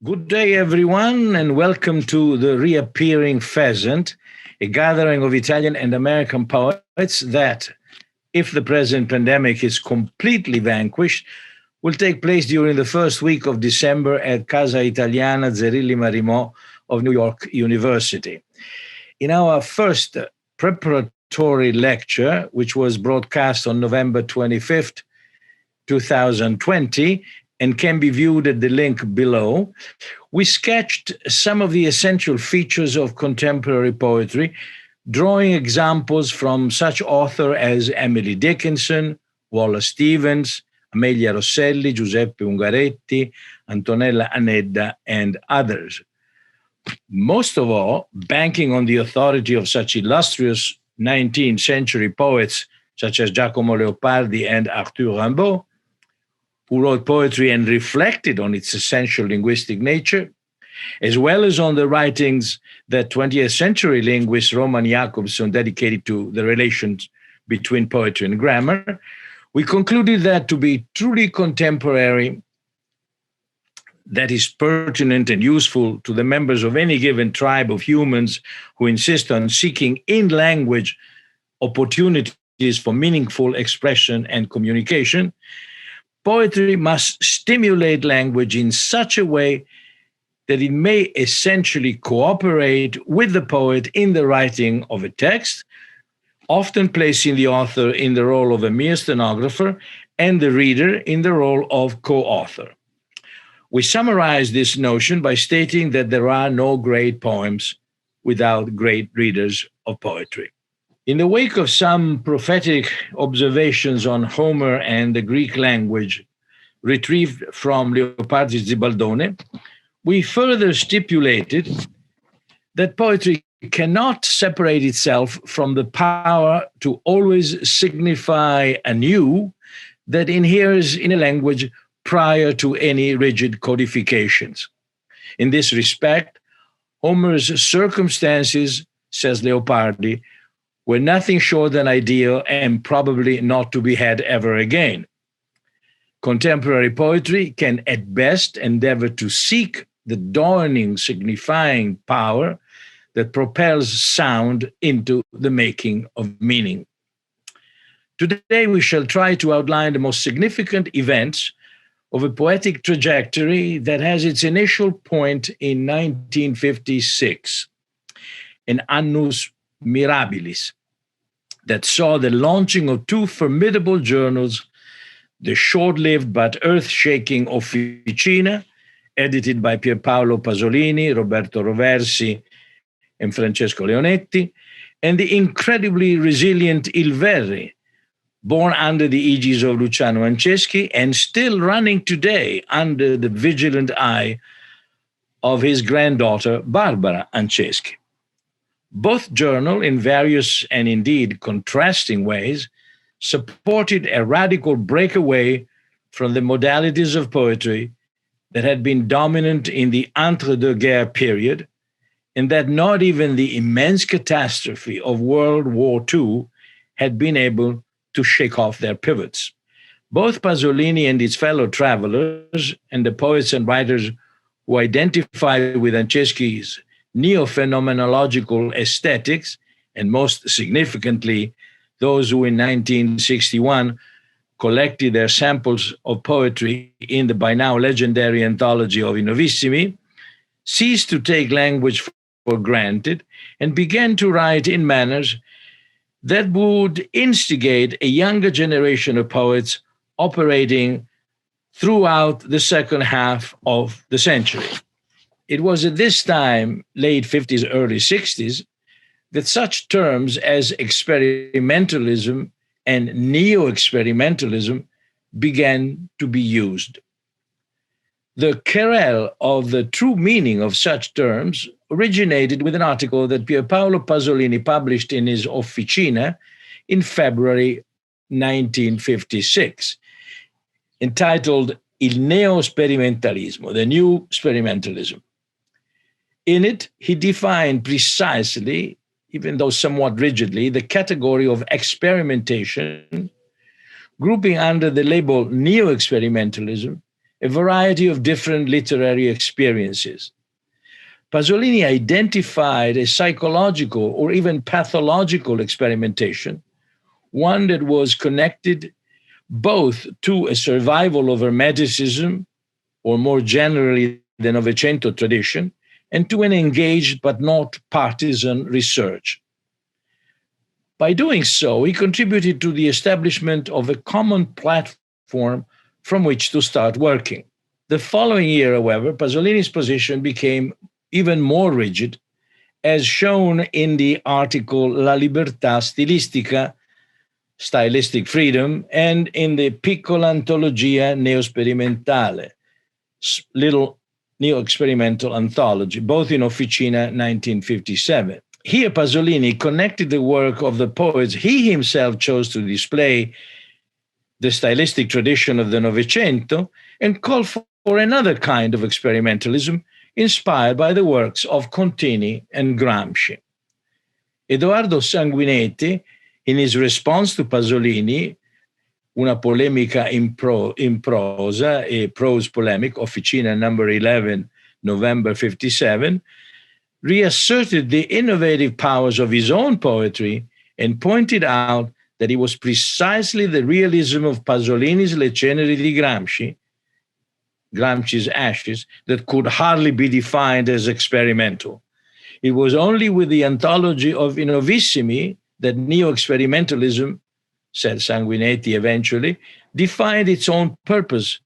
Good day, everyone, and welcome to the Reappearing Pheasant, a gathering of Italian and American poets that, if the present pandemic is completely vanquished, will take place during the first week of December at Casa Italiana Zerilli Marimò of New York University. In our first preparatory lecture, which was broadcast on November 25th, 2020, and can be viewed at the link below, we sketched some of the essential features of contemporary poetry, drawing examples from such authors as Emily Dickinson, Wallace Stevens, Amelia Rosselli, Giuseppe Ungaretti, Antonella Anedda, and others. Most of all, banking on the authority of such illustrious 19th century poets such as Giacomo Leopardi and Arthur Rimbaud, who wrote poetry and reflected on its essential linguistic nature, as well as on the writings that 20th century linguist Roman Jakobson dedicated to the relations between poetry and grammar, we concluded that to be truly contemporary, that is pertinent and useful to the members of any given tribe of humans who insist on seeking in language opportunities for meaningful expression and communication, poetry must stimulate language in such a way that it may essentially cooperate with the poet in the writing of a text, often placing the author in the role of a mere stenographer and the reader in the role of co-author. We summarize this notion by stating that there are no great poems without great readers of poetry. In the wake of some prophetic observations on Homer and the Greek language retrieved from Leopardi's Zibaldone, we further stipulated that poetry cannot separate itself from the power to always signify anew that inheres in a language prior to any rigid codifications. In this respect, Homer's circumstances, says Leopardi, were nothing short than ideal and probably not to be had ever again. Contemporary poetry can at best endeavor to seek the dawning signifying power that propels sound into the making of meaning. Today we shall try to outline the most significant events of a poetic trajectory that has its initial point in 1956, an annus mirabilis, that saw the launching of two formidable journals, the short-lived but earth-shaking Officina, edited by Pierpaolo Pasolini, Roberto Roversi, and Francesco Leonetti, and the incredibly resilient Il Verri, born under the aegis of Luciano Anceschi and still running today under the vigilant eye of his granddaughter, Barbara Anceschi. Both journals, in various and indeed contrasting ways, supported a radical breakaway from the modalities of poetry that had been dominant in the entre-deux-guerres period, and that not even the immense catastrophe of World War II had been able to shake off their pivots. Both Pasolini and his fellow travelers, and the poets and writers who identify with Anceschi's neo-phenomenological aesthetics, and most significantly, those who in 1961 collected their samples of poetry in the by now legendary anthology of I Novissimi, ceased to take language for granted and began to write in manners that would instigate a younger generation of poets operating throughout the second half of the century. It was at this time, late 50s, early 60s, that such terms as experimentalism and neo-experimentalism began to be used. The querelle of the true meaning of such terms originated with an article that Pierpaolo Pasolini published in his Officina in February 1956, entitled Il Neo-Sperimentalismo, the New Experimentalism. In it, he defined precisely, even though somewhat rigidly, the category of experimentation, grouping under the label neo-experimentalism a variety of different literary experiences. Pasolini identified a psychological or even pathological experimentation, one that was connected both to a survival of Hermeticism, or more generally the Novecento tradition, and to an engaged but not partisan research. By doing so, he contributed to the establishment of a common platform from which to start working. The following year, however, Pasolini's position became even more rigid, as shown in the article La libertà stilistica, stylistic freedom, and in the Piccola antologia neosperimentale, little neo-experimental anthology, both in Officina 1957. Here, Pasolini connected the work of the poets he himself chose to display the stylistic tradition of the Novecento and called for another kind of experimentalism inspired by the works of Contini and Gramsci. Edoardo Sanguinetti, in his response to Pasolini, Una polemica in prosa, a prose polemic, Officina number 11, November 57, reasserted the innovative powers of his own poetry and pointed out that it was precisely the realism of Pasolini's Le Ceneri di Gramsci, Gramsci's Ashes, that could hardly be defined as experimental. It was only with the anthology of I Novissimi that neo-experimentalism, said Sanguinetti eventually, defined its own purpose,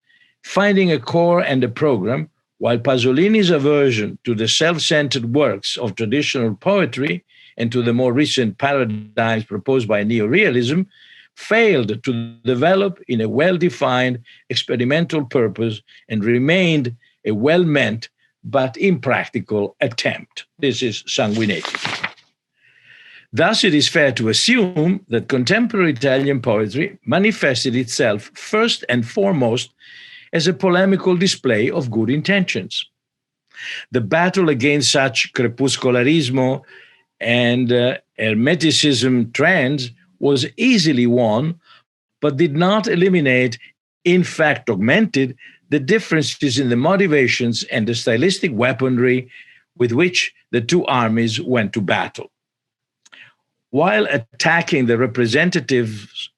finding a core and a program, while Pasolini's aversion to the self-centered works of traditional poetry and to the more recent paradigms proposed by neorealism failed to develop in a well-defined experimental purpose and remained a well-meant but impractical attempt. This is Sanguinetti. Thus, it is fair to assume that contemporary Italian poetry manifested itself first and foremost as a polemical display of good intentions. The battle against such crepuscolarismo and Hermeticism trends was easily won, but did not eliminate, in fact augmented, the differences in the motivations and the stylistic weaponry with which the two armies went to battle. While attacking the representatives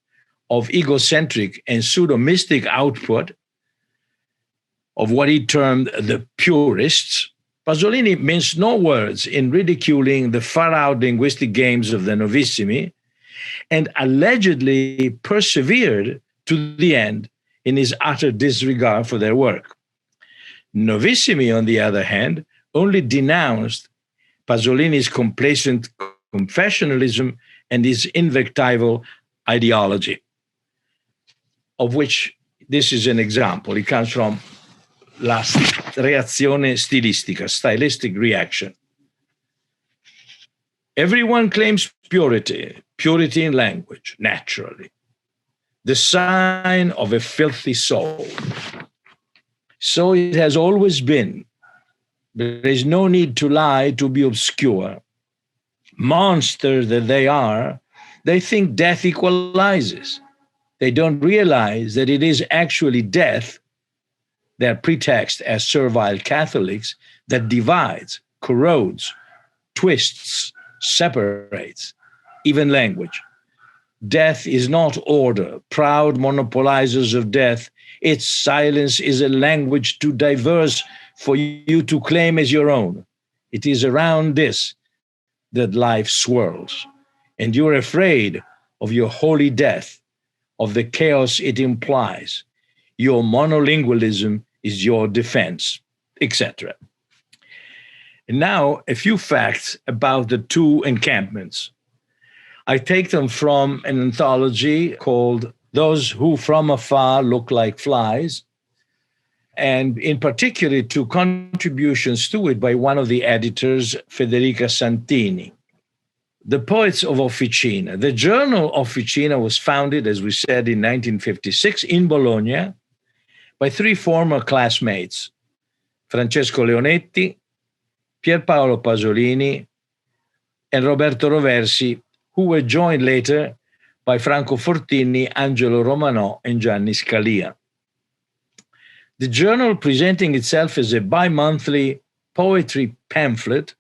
of egocentric and pseudo-mystic output of what he termed the purists, Pasolini minced no words in ridiculing the far-out linguistic games of the Novissimi and allegedly persevered to the end in his utter disregard for their work. Novissimi, on the other hand, only denounced Pasolini's complacent confessionalism and his invectival ideology, of which this is an example. It comes from La reazione stilistica, stylistic reaction. Everyone claims purity, purity in language, naturally, the sign of a filthy soul. So it has always been. There is no need to lie to be obscure. Monsters that they are, they think death equalizes. They don't realize that it is actually death, their pretext as servile Catholics, that divides, corrodes, twists, separates, even language. Death is not order, proud monopolizers of death. Its silence is a language too diverse for you to claim as your own. It is around this that life swirls, and you're afraid of your holy death, of the chaos it implies. Your monolingualism is your defense, etc. And now, a few facts about the two encampments. I take them from an anthology called Those Who From Afar Look Like Flies, and in particular to contributions to it by one of the editors, Federica Santini. The Poets of Officina. The journal Officina was founded, as we said, in 1956 in Bologna by three former classmates, Francesco Leonetti, Pierpaolo Pasolini, and Roberto Roversi, who were joined later by Franco Fortini, Angelo Romano, and Gianni Scalia. The journal, presenting itself as a bi-monthly poetry pamphlet,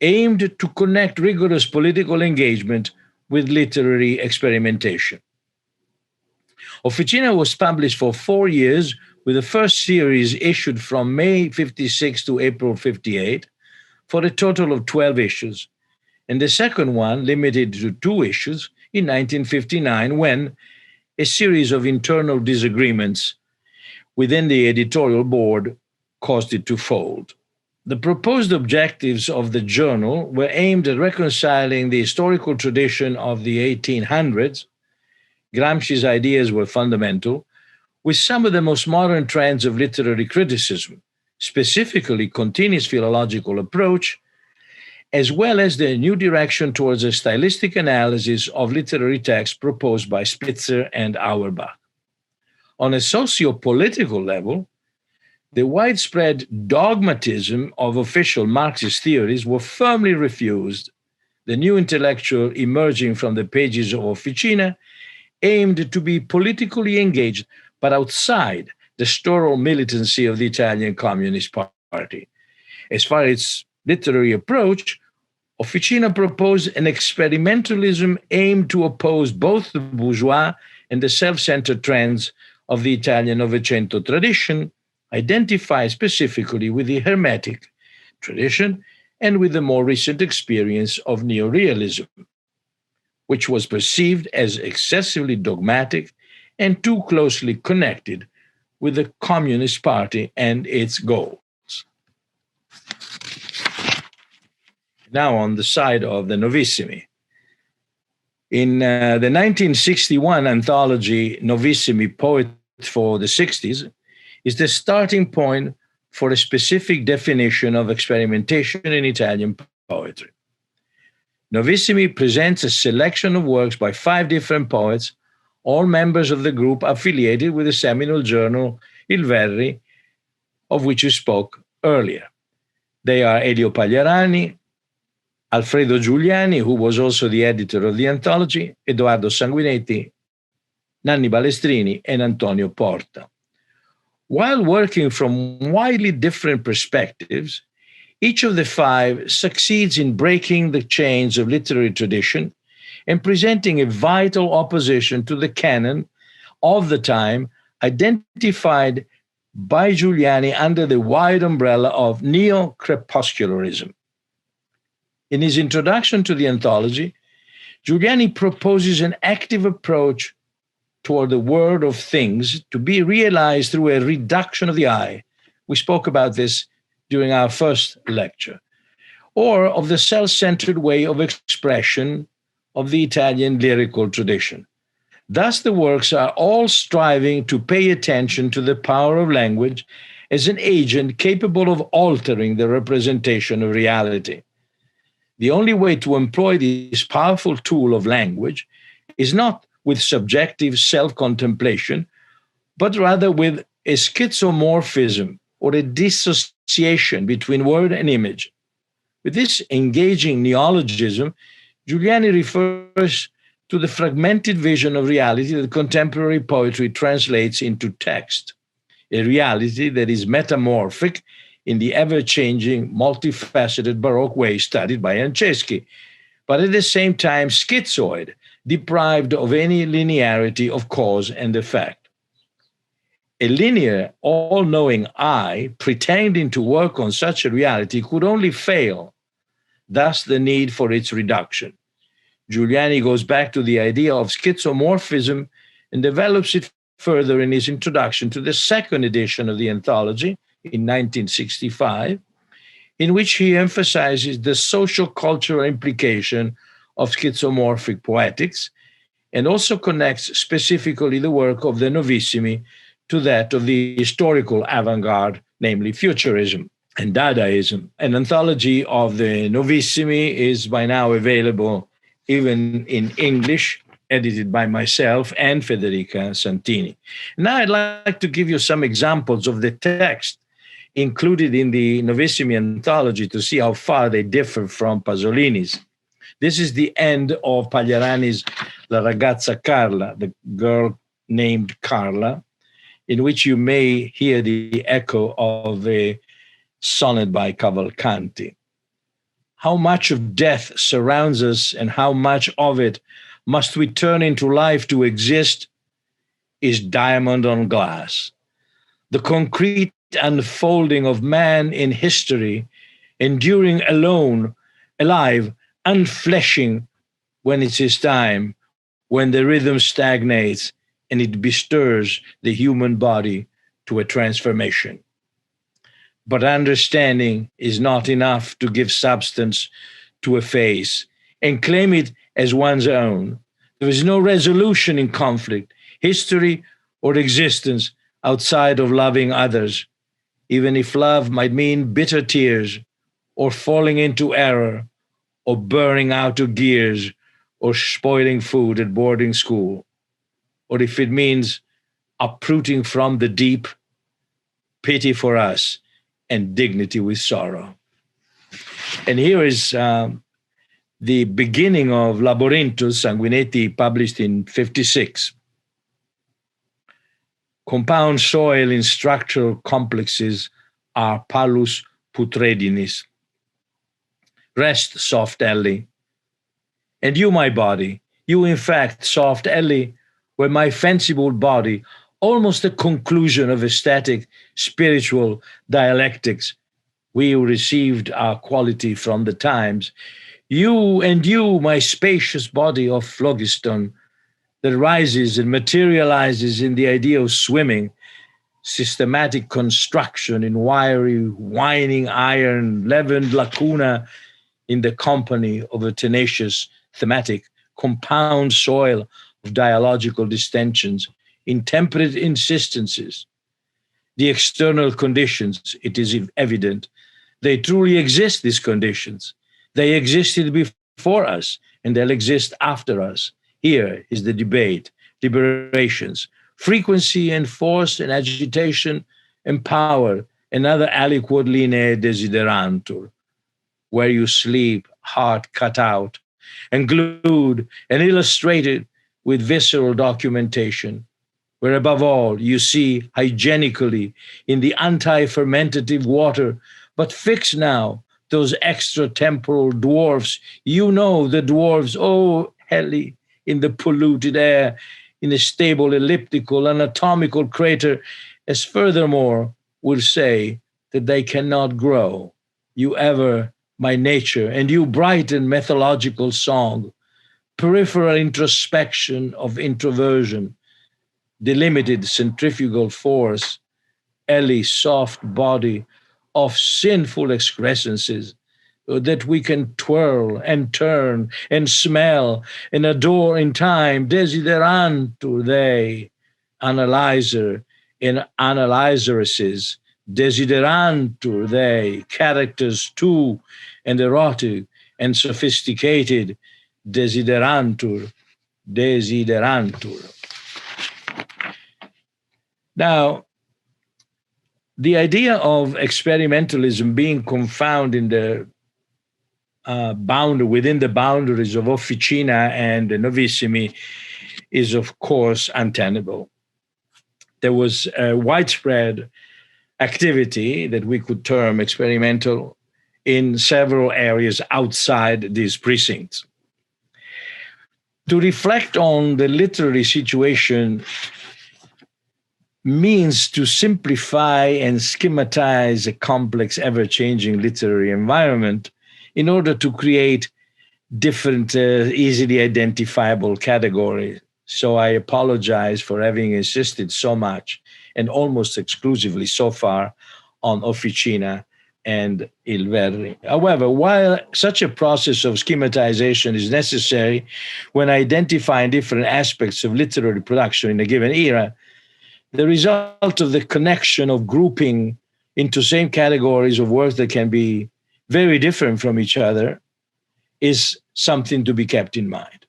aimed to connect rigorous political engagement with literary experimentation. Officina was published for 4 years, with the first series issued from May 56 to April 58 for a total of 12 issues, and the second one limited to 2 issues in 1959 when a series of internal disagreements within the editorial board caused it to fold. The proposed objectives of the journal were aimed at reconciling the historical tradition of the 1800s. Gramsci's ideas were fundamental, with some of the most modern trends of literary criticism, specifically Contini's philological approach, as well as the new direction towards a stylistic analysis of literary texts proposed by Spitzer and Auerbach. On a socio-political level, the widespread dogmatism of official Marxist theories were firmly refused. The new intellectual emerging from the pages of Officina aimed to be politically engaged, but outside the sterile militancy of the Italian Communist Party. As far as its literary approach, Officina proposed an experimentalism aimed to oppose both the bourgeois and the self-centered trends of the Italian Novecento tradition, identified specifically with the Hermetic tradition and with the more recent experience of neorealism, which was perceived as excessively dogmatic and too closely connected with the Communist Party and its goals. Now, on the side of the Novissimi. In the 1961 anthology Novissimi Poets for the 60s is the starting point for a specific definition of experimentation in Italian poetry. Novissimi presents a selection of works by 5 different poets, all members of the group affiliated with the seminal journal Il Verri, of which you spoke earlier. They are Elio Pagliarani, Alfredo Giuliani, who was also the editor of the anthology, Edoardo Sanguinetti, Nanni Balestrini, and Antonio Porta. While working from widely different perspectives, each of the 5 succeeds in breaking the chains of literary tradition and presenting a vital opposition to the canon of the time, identified by Giuliani under the wide umbrella of neo-crepuscularism. In his introduction to the anthology, Giuliani proposes an active approach toward the world of things to be realized through a reduction of the I. We spoke about this during our first lecture, or of the self-centered way of expression of the Italian lyrical tradition. Thus, the works are all striving to pay attention to the power of language as an agent capable of altering the representation of reality. The only way to employ this powerful tool of language is not with subjective self-contemplation, but rather with a schizomorphism or a dissociation between word and image. With this engaging neologism, Giuliani refers to the fragmented vision of reality that contemporary poetry translates into text, a reality that is metamorphic in the ever-changing, multifaceted Baroque way studied by Anceschi, but at the same time schizoid, deprived of any linearity of cause and effect. A linear, all-knowing I, pretending to work on such a reality, could only fail, thus the need for its reduction. Giuliani goes back to the idea of schizomorphism and develops it further in his introduction to the second edition of the anthology in 1965, in which he emphasizes the social cultural implication of schizomorphic poetics and also connects specifically the work of the Novissimi to that of the historical avant-garde, namely Futurism and Dadaism. An anthology of the Novissimi is by now available even in English, edited by myself and Federica Santini. Now I'd like to give you some examples of the text included in the Novissimi anthology to see how far they differ from Pasolini's. This is the end of Pagliarani's La ragazza Carla, the girl named Carla. in which you may hear the echo of a sonnet by Cavalcanti. How much of death surrounds us and how much of it must we turn into life to exist is diamond on glass. The concrete unfolding of man in history, enduring alone, alive, unfleshing when it's his time, when the rhythm stagnates and it bestirs the human body to a transformation. But understanding is not enough to give substance to a face and claim it as one's own. There is no resolution in conflict, history, or existence outside of loving others, even if love might mean bitter tears, or falling into error, or burning out of gears, or spoiling food at boarding school, or if it means uprooting from the deep pity for us and dignity with sorrow. And here is the beginning of Labyrinthus Sanguinetti, published in 56. Compound soil in structural complexes are Palus putredinis. Rest, soft Ellie. And you, my body, you, in fact, soft Ellie, were my fanciful body, almost a conclusion of aesthetic, spiritual dialectics. We received our quality from the times. You and you, my spacious body of phlogiston, that rises and materializes in the idea of swimming, systematic construction in wiry, whining iron, leavened lacuna in the company of a tenacious, thematic, compound soil of dialogical distensions, intemperate insistences. The external conditions, it is evident, they truly exist, these conditions. They existed before us, and they'll exist after us. Here is the debate, deliberations, frequency and force and agitation and power, and other aliquot linee desiderantur, where you sleep, heart cut out, and glued and illustrated with visceral documentation, where above all you see hygienically in the anti-fermentative water, but fix now those extratemporal dwarfs. You know the dwarfs, oh, Heli, in the polluted air, in a stable elliptical anatomical crater, as furthermore will say that they cannot grow. You ever, my nature, and you bright and mythological song, peripheral introspection of introversion, delimited centrifugal force, Ellie, soft body of sinful excrescences, that we can twirl and turn and smell and adore in time, desiderantur they, analyzer and analyzeresses, desiderantur they, characters too, and erotic and sophisticated, desiderantur. Now, the idea of experimentalism being confounded in the within the boundaries of Officina and Novissimi is, of course, untenable. There was a widespread activity that we could term experimental in several areas outside these precincts. To reflect on the literary situation means to simplify and schematize a complex, ever-changing literary environment in order to create different, easily identifiable categories. So I apologize for having insisted so much and almost exclusively so far on Officina and Il Verri. However, while such a process of schematization is necessary when identifying different aspects of literary production in a given era, the result of the connection of grouping into same categories of works that can be very different from each other is something to be kept in mind.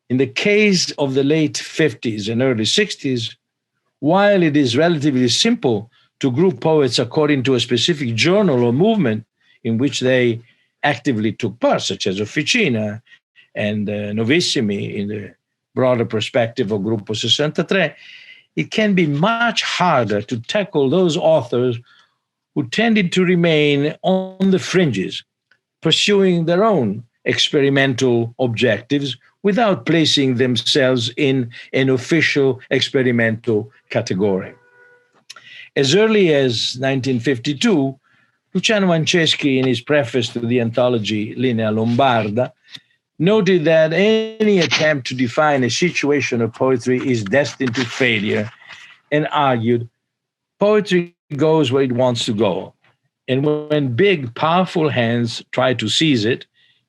In the case of the late 50s and early 60s, while it is relatively simple to group poets according to a specific journal or movement in which they actively took part, such as Officina and Novissimi in the broader perspective of Gruppo 63, it can be much harder to tackle those authors who tended to remain on the fringes, pursuing their own experimental objectives without placing themselves in an official experimental category. As early as 1952, Luciano Manceschi, in his preface to the anthology Linea Lombarda, noted that any attempt to define a situation of poetry is destined to failure and argued poetry goes where it wants to go. And when big, powerful hands try to seize it,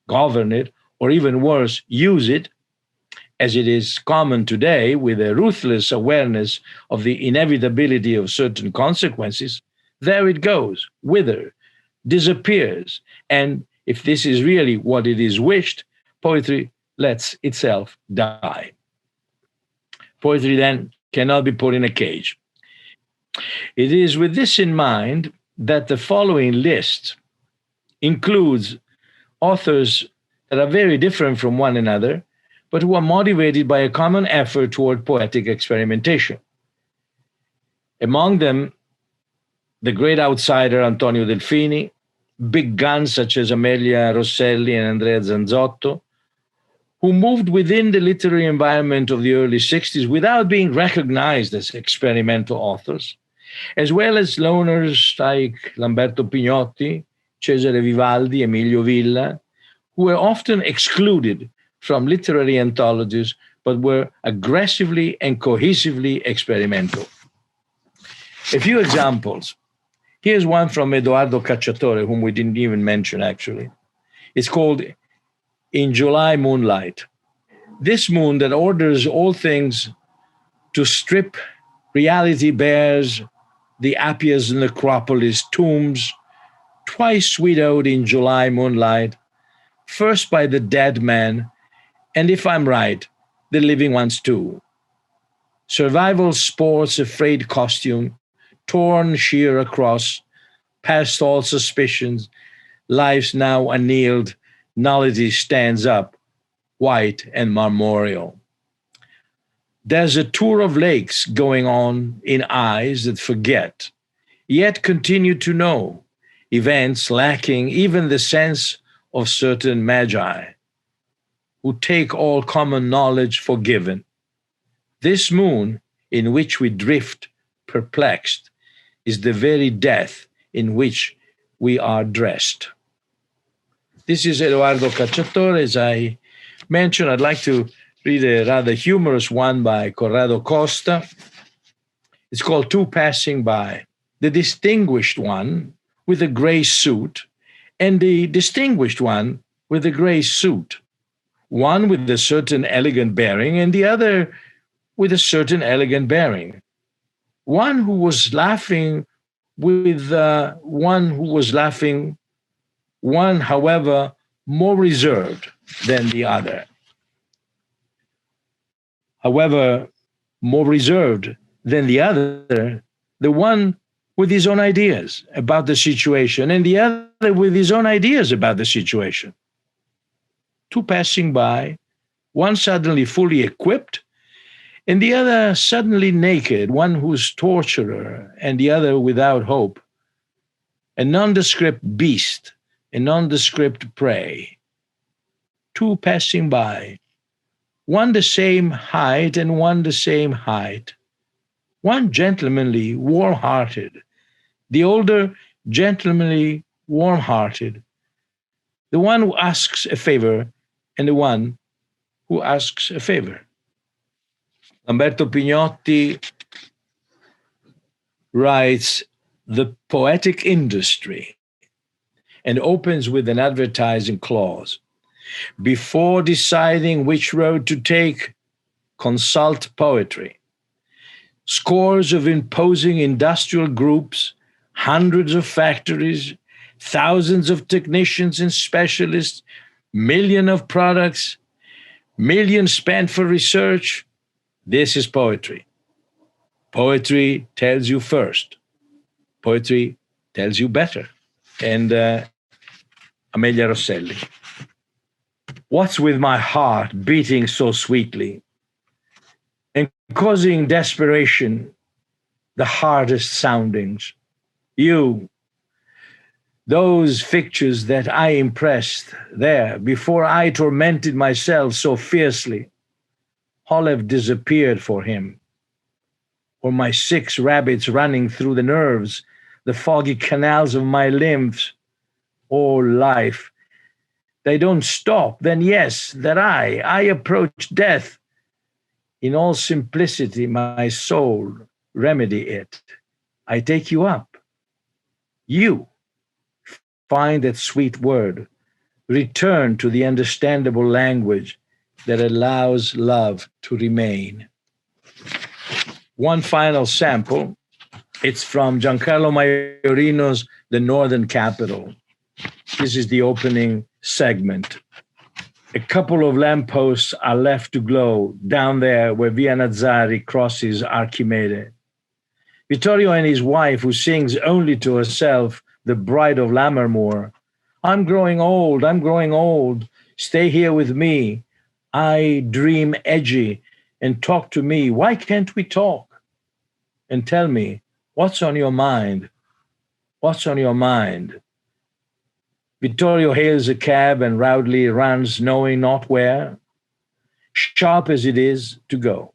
govern it, or even worse, use it, as it is common today with a ruthless awareness of the inevitability of certain consequences, there it goes, wither, disappears. And if this is really what it is wished, poetry lets itself die. Poetry then cannot be put in a cage. It is with this in mind that the following list includes authors that are very different from one another, but who are motivated by a common effort toward poetic experimentation. Among them, the great outsider Antonio Delfini, big guns such as Amelia Rosselli and Andrea Zanzotto, who moved within the literary environment of the early 60s without being recognized as experimental authors, as well as loners like Lamberto Pignotti, Cesare Vivaldi, Emilio Villa, who were often excluded from literary anthologies but were aggressively and cohesively experimental. A few examples. Here's one from Edoardo Cacciatore, whom we didn't even mention actually. It's called In July Moonlight. This moon that orders all things to strip reality bears, the Appia's necropolis tombs, twice widowed in July moonlight, first by the dead man, and if I'm right, the living ones too. Survival sports a frayed costume, torn sheer across, past all suspicions, life's now annealed, nullity stands up, white and marmoreal. There's a tour of lakes going on in eyes that forget, yet continue to know, events lacking even the sense of certain magi, who take all common knowledge for given. This moon in which we drift perplexed is the very death in which we are dressed. This is Edoardo Cacciatore. As I mentioned, I'd like to read a rather humorous one by Corrado Costa. It's called Two Passing By. The distinguished one with a gray suit and the distinguished one with a gray suit. One with a certain elegant bearing and the other with a certain elegant bearing. One who was laughing with one who was laughing, one, however, more reserved than the other. However, more reserved than the other, the one with his own ideas about the situation and the other with his own ideas about the situation. Two passing by, one suddenly fully equipped and the other suddenly naked, one who's torturer and the other without hope, a nondescript beast, a nondescript prey. Two passing by, one the same height and one the same height, one gentlemanly, warm-hearted, the older gentlemanly, warm-hearted, the one who asks a favor and the one who asks a favor. Lamberto Pignotti writes The Poetic Industry and opens with an advertising clause. Before deciding which road to take, consult poetry. Scores of imposing industrial groups, hundreds of factories, thousands of technicians and specialists, millions of products, millions spent for research. This is poetry. Poetry tells you first. Poetry tells you better. And Amelia Rosselli. What's with my heart beating so sweetly? and causing desperation the hardest soundings. You, those pictures that I impressed there before I tormented myself so fiercely, all have disappeared for him, or my 6 rabbits running through the nerves, the foggy canals of my limbs, or life. They don't stop, then yes, that I approach death in all simplicity, my soul remedy it. I take you up. You find that sweet word. Return to the understandable language that allows love to remain. One final sample. It's from Giancarlo Maiorino's The Northern Capital. This is the opening segment. A couple of lampposts are left to glow down there where Via Nazari crosses Archimede. Vittorio and his wife, who sings only to herself, the bride of Lammermoor, I'm growing old, stay here with me. I dream edgy and talk to me. Why can't we talk? And tell me, what's on your mind? What's on your mind? Vittorio hails a cab and loudly runs, knowing not where, sharp as it is to go.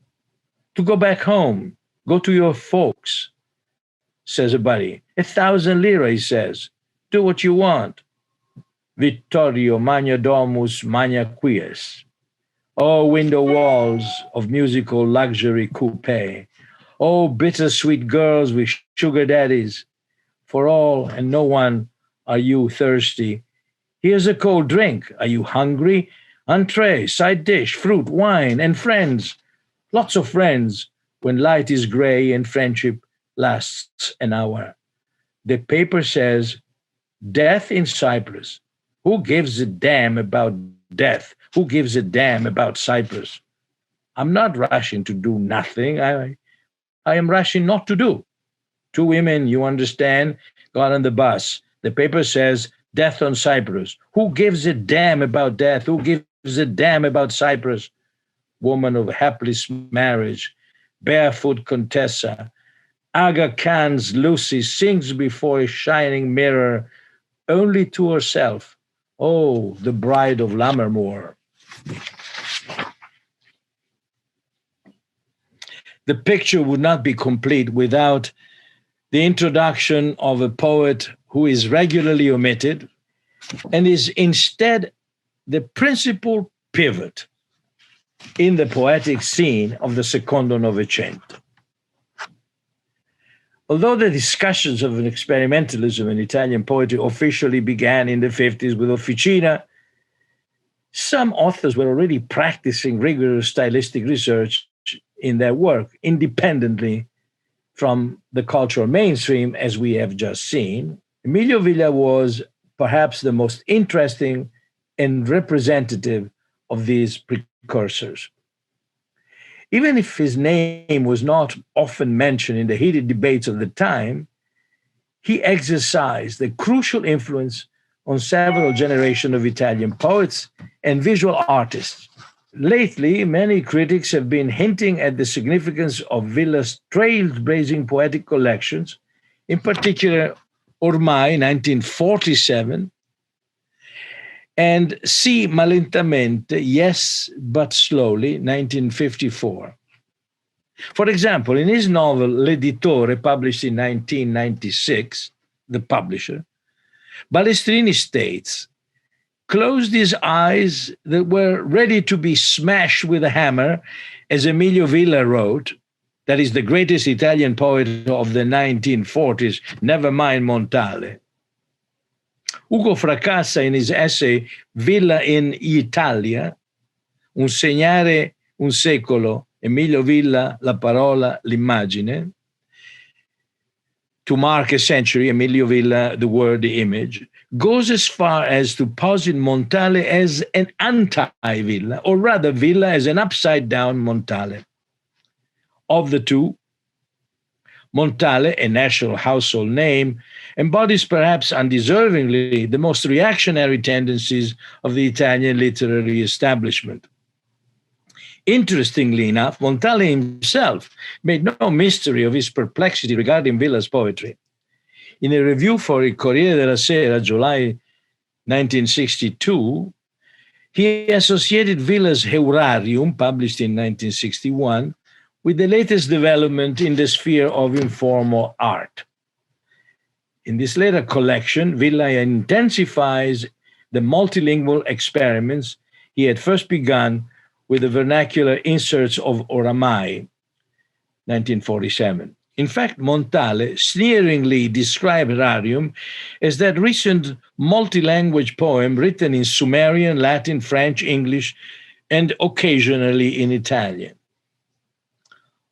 To go back home, go to your folks, says a buddy. 1,000 lira, he says. Do what you want. Vittorio magna domus magna quies. Oh, window walls of musical luxury coupe. Oh, bittersweet girls with sugar daddies. For all and no one are you thirsty. Here's a cold drink. Are you hungry? Entree, side dish, fruit, wine, and friends. Lots of friends when light is gray and friendship lasts an hour. The paper says, death in Cyprus. Who gives a damn about death? Who gives a damn about Cyprus? I'm not rushing to do nothing. I am rushing not to do. 2 women, you understand, got on the bus. The paper says, death on Cyprus. Who gives a damn about death? Who gives a damn about Cyprus? Woman of hapless marriage, barefoot Contessa, Aga Khan's Lucy sings before a shining mirror, only to herself. Oh, the bride of Lammermoor. The picture would not be complete without the introduction of a poet who is regularly omitted and is instead the principal pivot in the poetic scene of the Secondo Novecento. Although the discussions of an experimentalism in Italian poetry officially began in the 50s with Officina, some authors were already practicing rigorous stylistic research in their work independently from the cultural mainstream, as we have just seen. Emilio Villa was perhaps the most interesting and representative of these precursors. Even if his name was not often mentioned in the heated debates of the time, he exercised a crucial influence on several generations of Italian poets and visual artists. Lately, many critics have been hinting at the significance of Villa's trailblazing poetic collections, in particular Ormai, 1947, and Si ma lentamente, Yes but Slowly, 1954. For example, in his novel L'Editore, published in 1996, the publisher, Balestrini states, closed his eyes that were ready to be smashed with a hammer, as Emilio Villa wrote, that is the greatest Italian poet of the 1940s, never mind Montale. Ugo Fracassa, in his essay Villa in Italia, un segnare un secolo, Emilio Villa, la parola, l'immagine, to mark a century, Emilio Villa, the word, the image, goes as far as to posit Montale as an anti-Villa, or rather Villa as an upside-down Montale. Of the two, Montale, a national household name, embodies perhaps undeservingly the most reactionary tendencies of the Italian literary establishment. Interestingly enough, Montale himself made no mystery of his perplexity regarding Villa's poetry. In a review for il Corriere della Sera, July 1962, he associated Villa's Heurarium, published in 1961, with the latest development in the sphere of informal art. In this later collection, Villa intensifies the multilingual experiments he had first begun with the vernacular inserts of Oramai, 1947. In fact, Montale sneeringly described Rarium as that recent multi-language poem written in Sumerian, Latin, French, English, and occasionally in Italian.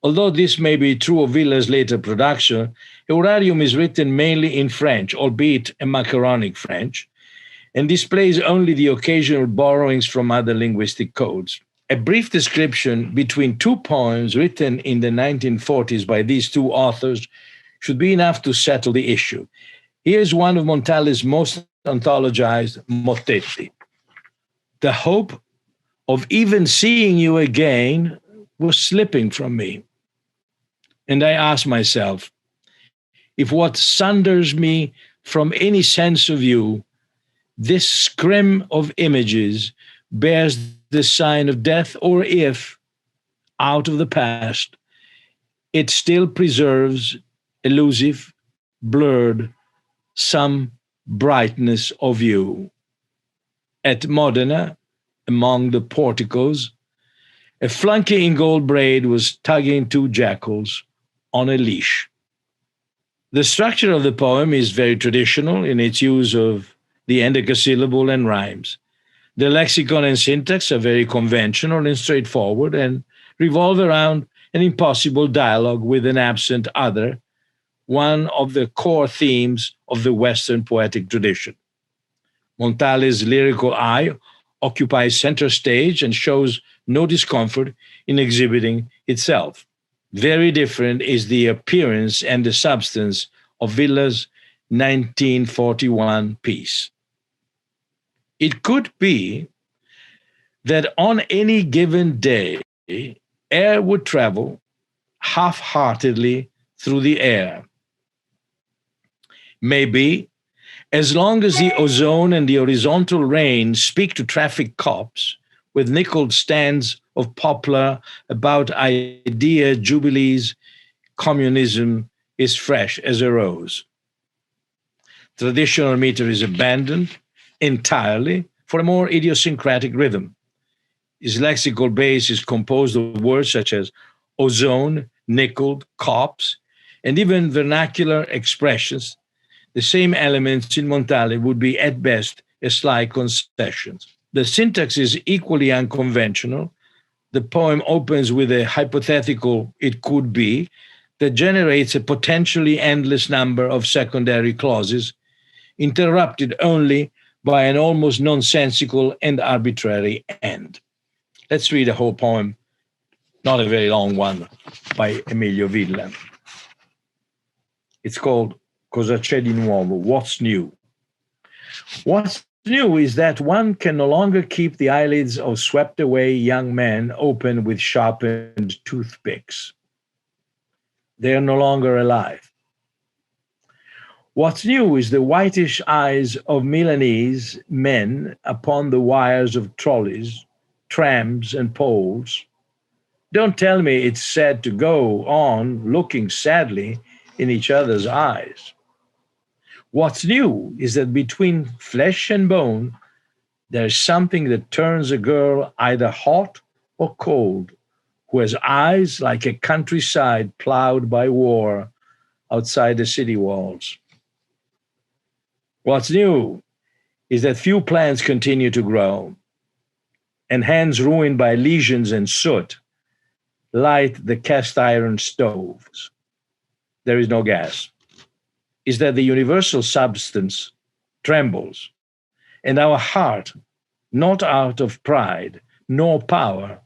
Although this may be true of Villa's later production, Eurarium is written mainly in French, albeit a macaronic French, and displays only the occasional borrowings from other linguistic codes. A brief description between two poems written in the 1940s by these two authors should be enough to settle the issue. Here's one of Montale's most anthologized mottetti. The hope of even seeing you again was slipping from me. And I asked myself, if what sunders me from any sense of you, this scrim of images bears the sign of death, or if, out of the past, it still preserves, elusive, blurred, some brightness of you. At Modena, among the porticos, a flunky in gold braid was tugging two jackals on a leash. The structure of the poem is very traditional in its use of the endecasyllable and rhymes. The lexicon and syntax are very conventional and straightforward and revolve around an impossible dialogue with an absent other, one of the core themes of the Western poetic tradition. Montale's lyrical eye occupies center stage and shows no discomfort in exhibiting itself. Very different is the appearance and the substance of Villa's 1941 piece. It could be that on any given day, air would travel half-heartedly through the air. Maybe, as long as the ozone and the horizontal rain speak to traffic cops with nickeled stands of poplar about idea jubilees, communism is fresh as a rose. Traditional meter is abandoned entirely for a more idiosyncratic rhythm. His lexical base is composed of words such as ozone, nickeled, cops, and even vernacular expressions. The same elements in Montale would be at best a sly concessions. The syntax is equally unconventional. The poem opens with a hypothetical "it could be" that generates a potentially endless number of secondary clauses, interrupted only by an almost nonsensical and arbitrary end. Let's read the whole poem, not a very long one, by Emilio Villa. It's called Cosa c'è di nuovo? What's new? What's new is that one can no longer keep the eyelids of swept away young men open with sharpened toothpicks. They are no longer alive. What's new is the whitish eyes of Milanese men upon the wires of trolleys, trams, and poles. Don't tell me it's sad to go on looking sadly in each other's eyes. What's new is that between flesh and bone, there's something that turns a girl either hot or cold, who has eyes like a countryside plowed by war outside the city walls. What's new is that few plants continue to grow, and hands ruined by lesions and soot light the cast iron stoves. There is no gas. Is that the universal substance trembles, and our heart, not out of pride nor power,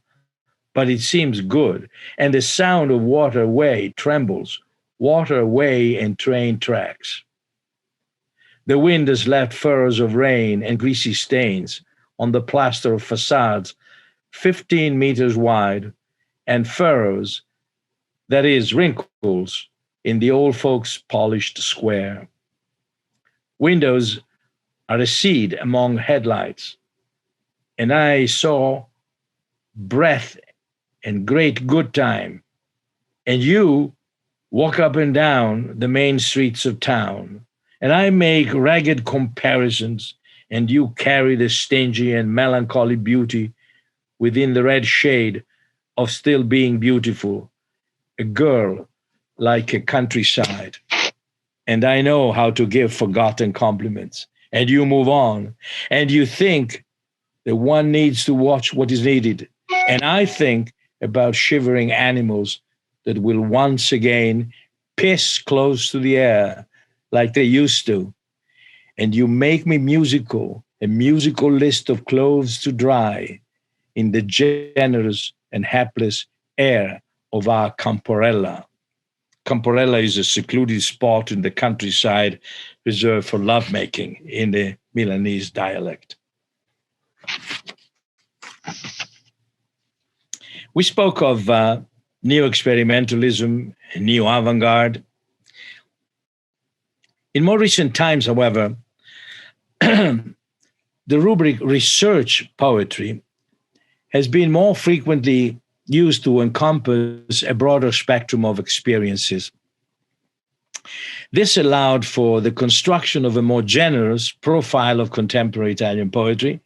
but it seems good, and the sound of waterway trembles, waterway and train tracks. The wind has left furrows of rain and greasy stains on the plaster of facades 15 meters wide, and furrows, that is, wrinkles, in the old folks' polished square. Windows are a seed among headlights, and I saw breath and great good time. And you walk up and down the main streets of town, and I make ragged comparisons, and you carry the stingy and melancholy beauty within the red shade of still being beautiful, a girl like a countryside. And I know how to give forgotten compliments. And you move on, and you think that one needs to watch what is needed. And I think about shivering animals that will once again piss close to the air like they used to. And you make me musical, a musical list of clothes to dry in the generous and hapless air of our Camporella. Camporella is a secluded spot in the countryside reserved for lovemaking in the Milanese dialect. We spoke of neo experimentalism, neo avant garde. In more recent times, however, the rubric research poetry has been more frequently used to encompass a broader spectrum of experiences. This allowed for the construction of a more generous profile of contemporary Italian poetry,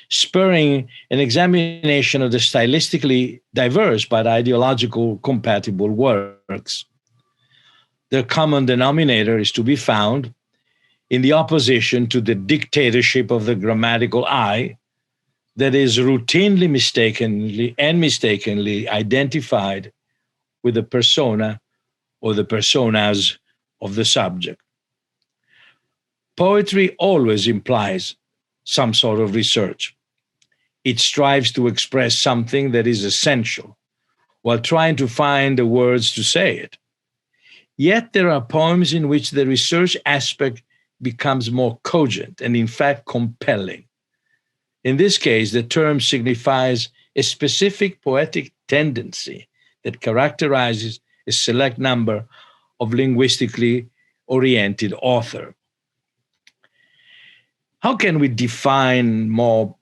spurring an examination of the stylistically diverse but ideological compatible works. Their common denominator is to be found in the opposition to the dictatorship of the grammatical I that is routinely mistakenly identified with the persona or the personas of the subject. Poetry always implies some sort of research. It strives to express something that is essential while trying to find the words to say it. Yet there are poems in which the research aspect becomes more cogent and, in fact, compelling. In this case, the term signifies a specific poetic tendency that characterizes a select number of linguistically oriented authors. How can we define more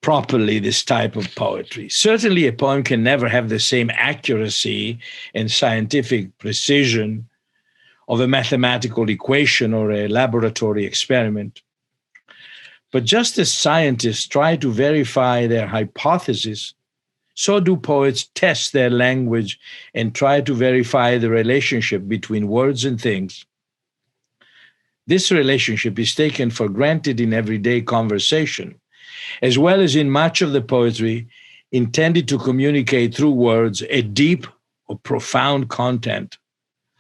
properly this type of poetry? Certainly, a poem can never have the same accuracy and scientific precision of a mathematical equation or a laboratory experiment. But just as scientists try to verify their hypothesis, so do poets test their language and try to verify the relationship between words and things. This relationship is taken for granted in everyday conversation, as well as in much of the poetry intended to communicate through words a deep or profound content,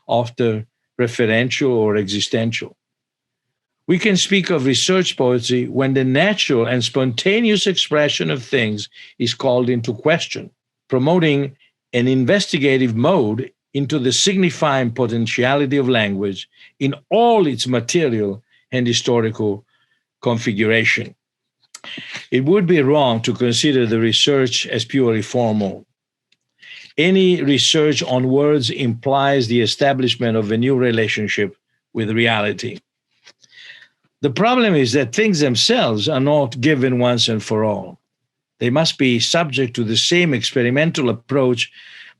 often referential or existential. We can speak of research poetry when the natural and spontaneous expression of things is called into question, promoting an investigative mode into the signifying potentiality of language in all its material and historical configuration. It would be wrong to consider the research as purely formal. Any research on words implies the establishment of a new relationship with reality. The problem is that things themselves are not given once and for all. They must be subject to the same experimental approach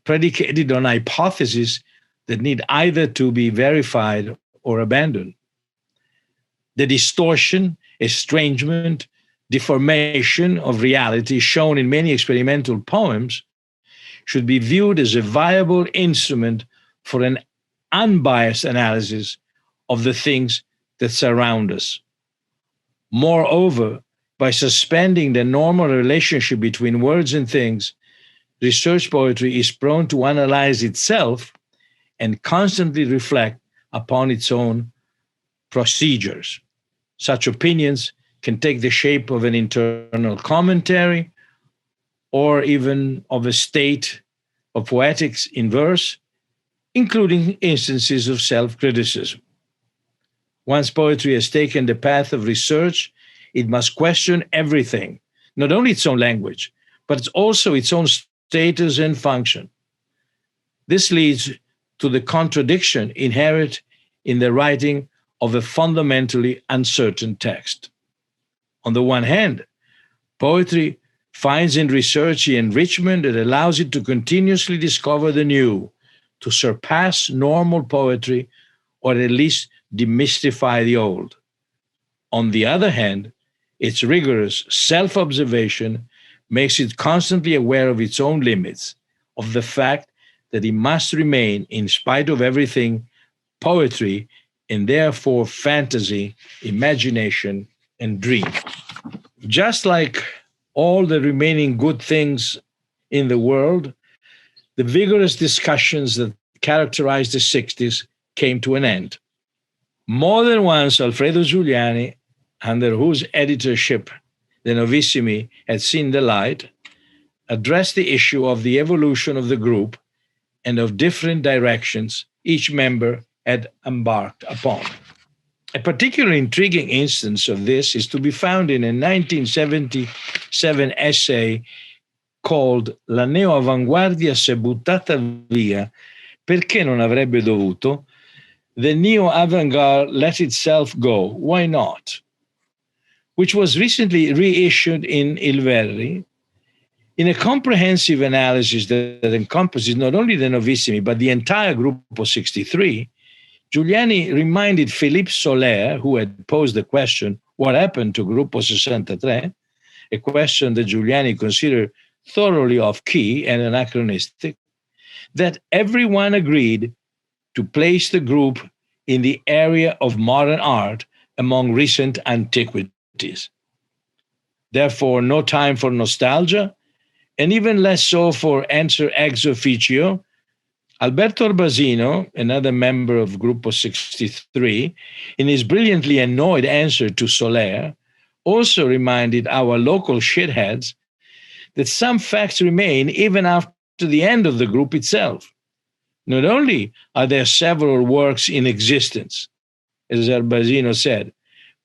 predicated on hypotheses that need either to be verified or abandoned. The distortion, estrangement, deformation of reality shown in many experimental poems should be viewed as a viable instrument for an unbiased analysis of the things that surround us. Moreover, by suspending the normal relationship between words and things, research poetry is prone to analyze itself and constantly reflect upon its own procedures. Such opinions can take the shape of an internal commentary or even of a state of poetics in verse, including instances of self criticism. Once poetry has taken the path of research, it must question everything, not only its own language, but it's also its own status and function. This leads to the contradiction inherent in the writing of a fundamentally uncertain text. On the one hand, poetry finds in research the enrichment that allows it to continuously discover the new, to surpass normal poetry, or at least demystify the old. On the other hand, its rigorous self observation makes it constantly aware of its own limits, of the fact that it must remain, in spite of everything, poetry, and therefore fantasy, imagination, and dream. Just like all the remaining good things in the world, the vigorous discussions that characterized the 60s came to an end. More than once, Alfredo Giuliani, under whose editorship the Novissimi had seen the light, addressed the issue of the evolution of the group and of different directions each member had embarked upon. A particularly intriguing instance of this is to be found in a 1977 essay called La neoavanguardia s'è buttata via perché non avrebbe dovuto, The Neo-Avant-Garde Let Itself Go, Why Not?, which was recently reissued in Il Verri, in a comprehensive analysis that encompasses not only the Novissimi, but the entire group of 63. Giuliani reminded Philippe Soler, who had posed the question, what happened to Gruppo 63, a question that Giuliani considered thoroughly off key and anachronistic, that everyone agreed to place the group in the area of modern art among recent antiquities. Therefore, no time for nostalgia, and even less so for answer ex officio. Alberto Arbasino, another member of Gruppo 63, in his brilliantly annoyed answer to Soler, also reminded our local shitheads that some facts remain even after the end of the group itself. Not only are there several works in existence, as Arbasino said,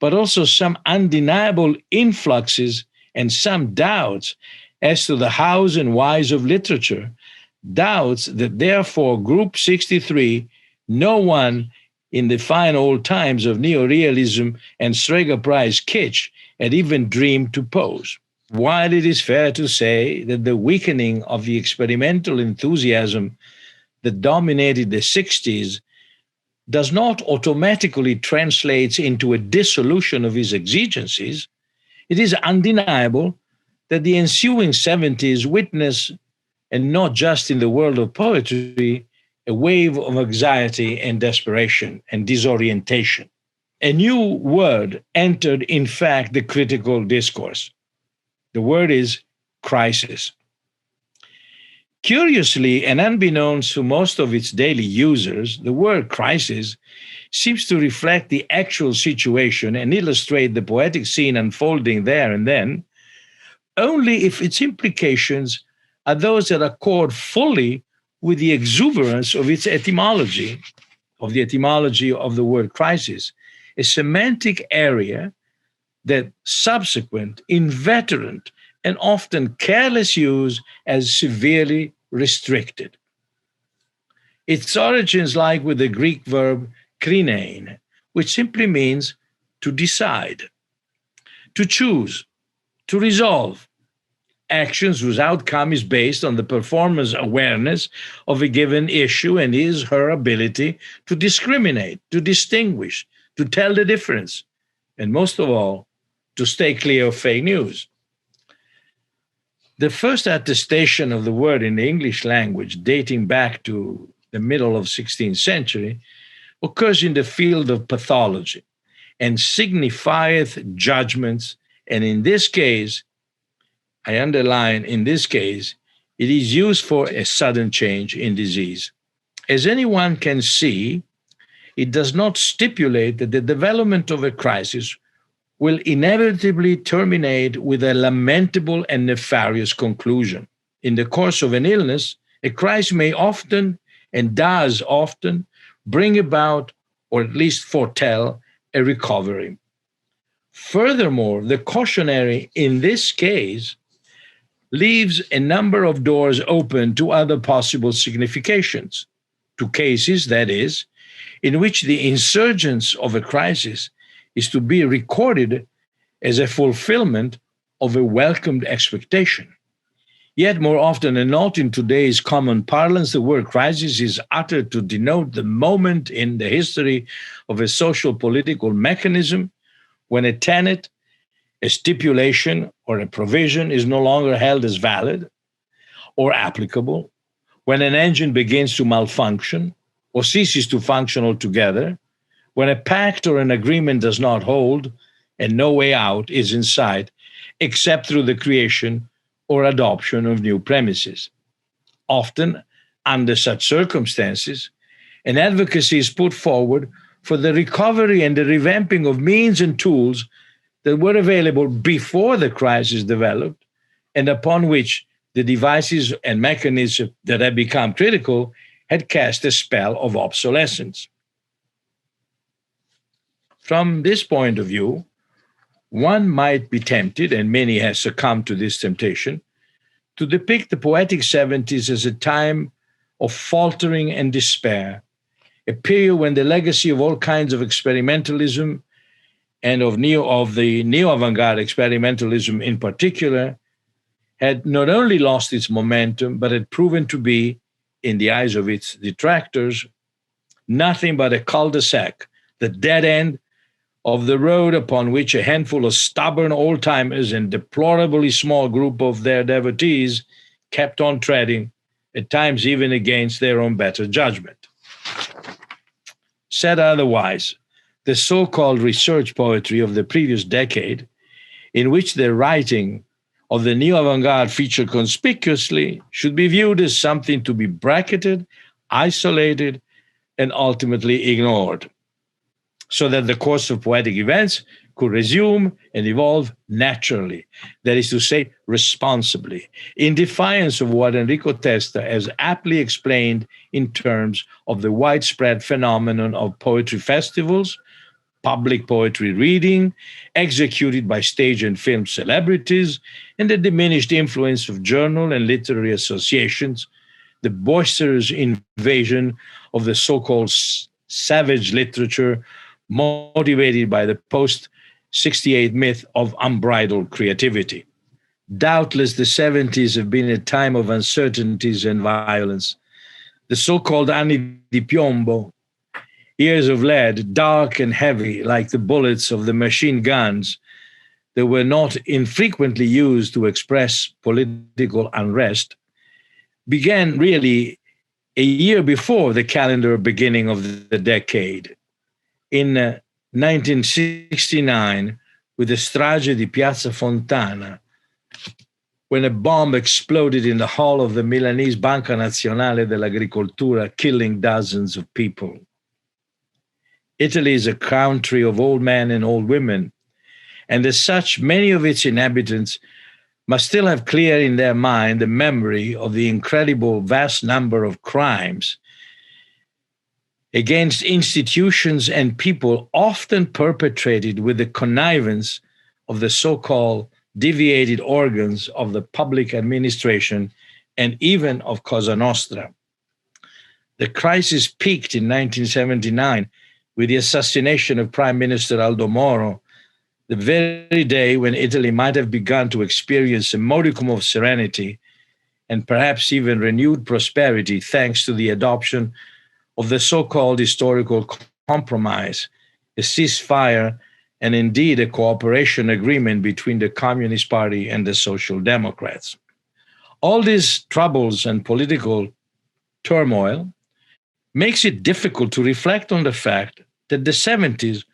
but also some undeniable influxes and some doubts as to the hows and whys of literature, doubts that therefore Group 63, no one in the fine old times of neorealism and Strega Prize kitsch had even dreamed to pose. While it is fair to say that the weakening of the experimental enthusiasm that dominated the 60s does not automatically translate into a dissolution of his exigencies, it is undeniable that the ensuing 70s witnessed, and not just in the world of poetry, a wave of anxiety and desperation and disorientation. A new word entered, in fact, the critical discourse. The word is crisis. Curiously, and unbeknownst to most of its daily users, the word crisis seems to reflect the actual situation and illustrate the poetic scene unfolding there and then, only if its implications are those that accord fully with the exuberance of its etymology, of the etymology of the word crisis, a semantic area that subsequent, inveterate, and often careless use as severely restricted. Its origins lie with the Greek verb krinein, which simply means to decide, to choose, to resolve, actions whose outcome is based on the performer's awareness of a given issue and his her ability to discriminate, to distinguish, to tell the difference, and most of all, to stay clear of fake news. The first attestation of the word in the English language, dating back to the middle of 16th century, occurs in the field of pathology and signifieth judgments, and in this case, I underline, in this case, it is used for a sudden change in disease. As anyone can see, it does not stipulate that the development of a crisis will inevitably terminate with a lamentable and nefarious conclusion. In the course of an illness, a crisis may often, and does often, bring about, or at least foretell, a recovery. Furthermore, the cautionary in this case leaves a number of doors open to other possible significations, to cases, that is, in which the insurgence of a crisis is to be recorded as a fulfillment of a welcomed expectation. Yet, more often than not, in today's common parlance, the word crisis is uttered to denote the moment in the history of a social political mechanism when a tenet, a stipulation, or a provision is no longer held as valid or applicable, when an engine begins to malfunction or ceases to function altogether, when a pact or an agreement does not hold and no way out is in sight except through the creation or adoption of new premises. Often, under such circumstances, an advocacy is put forward for the recovery and the revamping of means and tools that were available before the crisis developed and upon which the devices and mechanisms that had become critical had cast a spell of obsolescence. From this point of view, one might be tempted, and many have succumbed to this temptation, to depict the poetic 70s as a time of faltering and despair, a period when the legacy of all kinds of experimentalism and of the neo-avant-garde experimentalism in particular had not only lost its momentum, but had proven to be, in the eyes of its detractors, nothing but a cul-de-sac, the dead end of the road upon which a handful of stubborn old-timers and deplorably small group of their devotees kept on treading, at times even against their own better judgment. Said otherwise, the so-called research poetry of the previous decade, in which the writing of the neo-avant-garde featured conspicuously, should be viewed as something to be bracketed, isolated, and ultimately ignored, so that the course of poetic events could resume and evolve naturally, that is to say, responsibly, in defiance of what Enrico Testa has aptly explained in terms of the widespread phenomenon of poetry festivals, public poetry reading, executed by stage and film celebrities, and the diminished influence of journal and literary associations, the boisterous invasion of the so-called savage literature motivated by the post-68 myth of unbridled creativity. Doubtless, the 70s have been a time of uncertainties and violence. The so-called anni di piombo, years of lead, dark and heavy like the bullets of the machine guns that were not infrequently used to express political unrest, began really a year before the calendar beginning of the decade. In 1969, with the strage di Piazza Fontana, when a bomb exploded in the hall of the Milanese Banca Nazionale dell'Agricoltura, killing dozens of people. Italy is a country of old men and old women, and as such, many of its inhabitants must still have clear in their mind the memory of the incredible vast number of crimes against institutions and people, often perpetrated with the connivance of the so-called deviated organs of the public administration and even of Cosa Nostra. The crisis peaked in 1979 with the assassination of Prime Minister Aldo Moro, the very day when Italy might have begun to experience a modicum of serenity and perhaps even renewed prosperity thanks to the adoption of the so-called historical compromise, a ceasefire, and indeed a cooperation agreement between the Communist Party and the Social Democrats. All these troubles and political turmoil makes it difficult to reflect on the fact that the 70s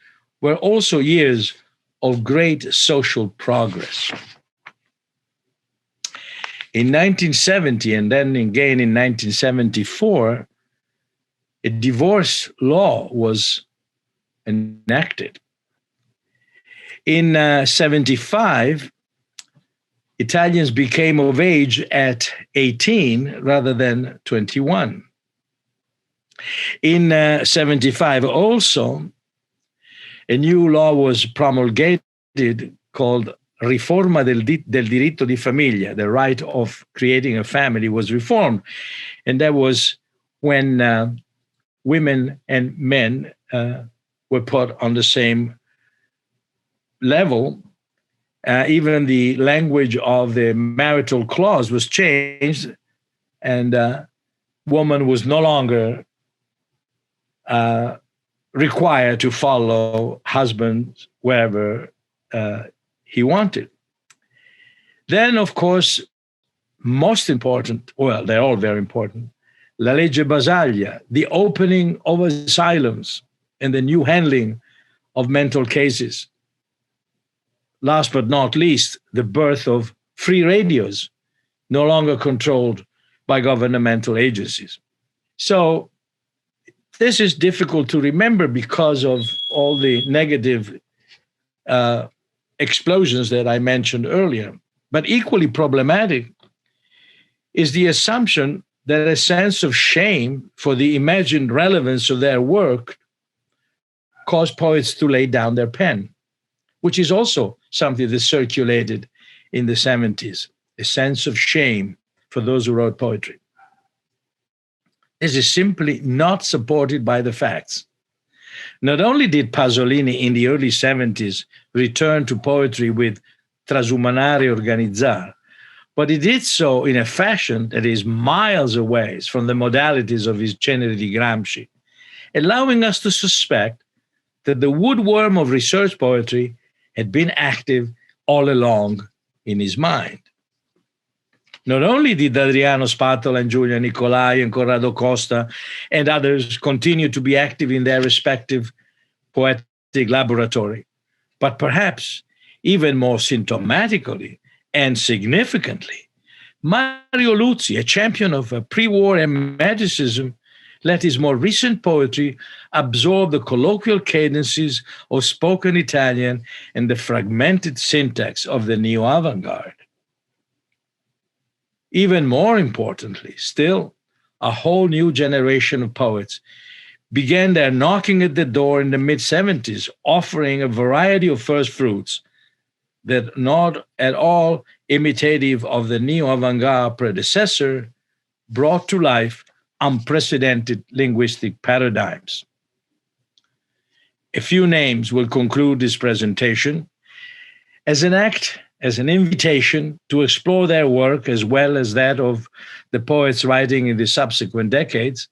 were also years of great social progress. In 1970 and then again in 1974, a divorce law was enacted. In 75, Italians became of age at 18 rather than 21. In 75 also, a new law was promulgated called riforma del diritto di famiglia, the right of creating a family, was reformed. And that was when women and men were put on the same level. Even the language of the marital clause was changed, and woman was no longer required to follow husband wherever he wanted. Then, of course, most important, well, they're all very important, La Legge Basaglia, the opening of asylums and the new handling of mental cases. Last but not least, the birth of free radios, no longer controlled by governmental agencies. So this is difficult to remember because of all the negative explosions that I mentioned earlier. But equally problematic is the assumption that a sense of shame for the imagined relevance of their work caused poets to lay down their pen, which is also something that circulated in the 70s, a sense of shame for those who wrote poetry. This is simply not supported by the facts. Not only did Pasolini in the early 70s return to poetry with Trasumanare Organizzar, but he did so in a fashion that is miles away from the modalities of his Ceneri di Gramsci, allowing us to suspect that the woodworm of research poetry had been active all along in his mind. Not only did Adriano Spatola and Giulia Nicolai and Corrado Costa and others continue to be active in their respective poetic laboratory, but perhaps even more symptomatically and significantly, Mario Luzzi, a champion of pre-war Emeticism, let his more recent poetry absorb the colloquial cadences of spoken Italian and the fragmented syntax of the neo-avant-garde. Even more importantly, still, a whole new generation of poets began their knocking at the door in the mid-70s, offering a variety of first fruits that not at all imitative of the neo-avant-garde predecessor, brought to life unprecedented linguistic paradigms. A few names will conclude this presentation as an invitation to explore their work as well as that of the poets writing in the subsequent decades,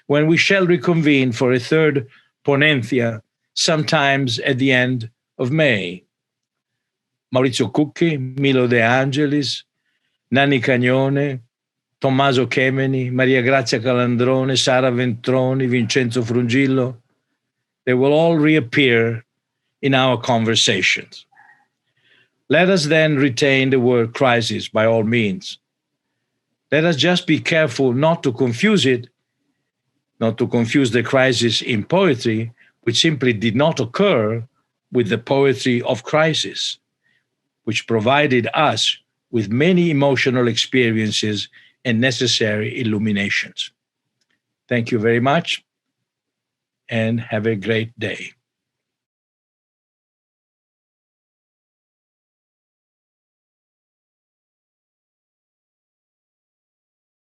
when we shall reconvene for a third ponencia sometimes at the end of May. Maurizio Cucchi, Milo De Angelis, Nanni Cagnone, Tommaso Chemeni, Maria Grazia Calandrone, Sara Ventroni, Vincenzo Frungillo, they will all reappear in our conversations. Let us then retain the word crisis by all means. Let us just be careful not to confuse it, not to confuse the crisis in poetry, which simply did not occur, with the poetry of crisis, which provided us with many emotional experiences and necessary illuminations. Thank you very much, and have a great day.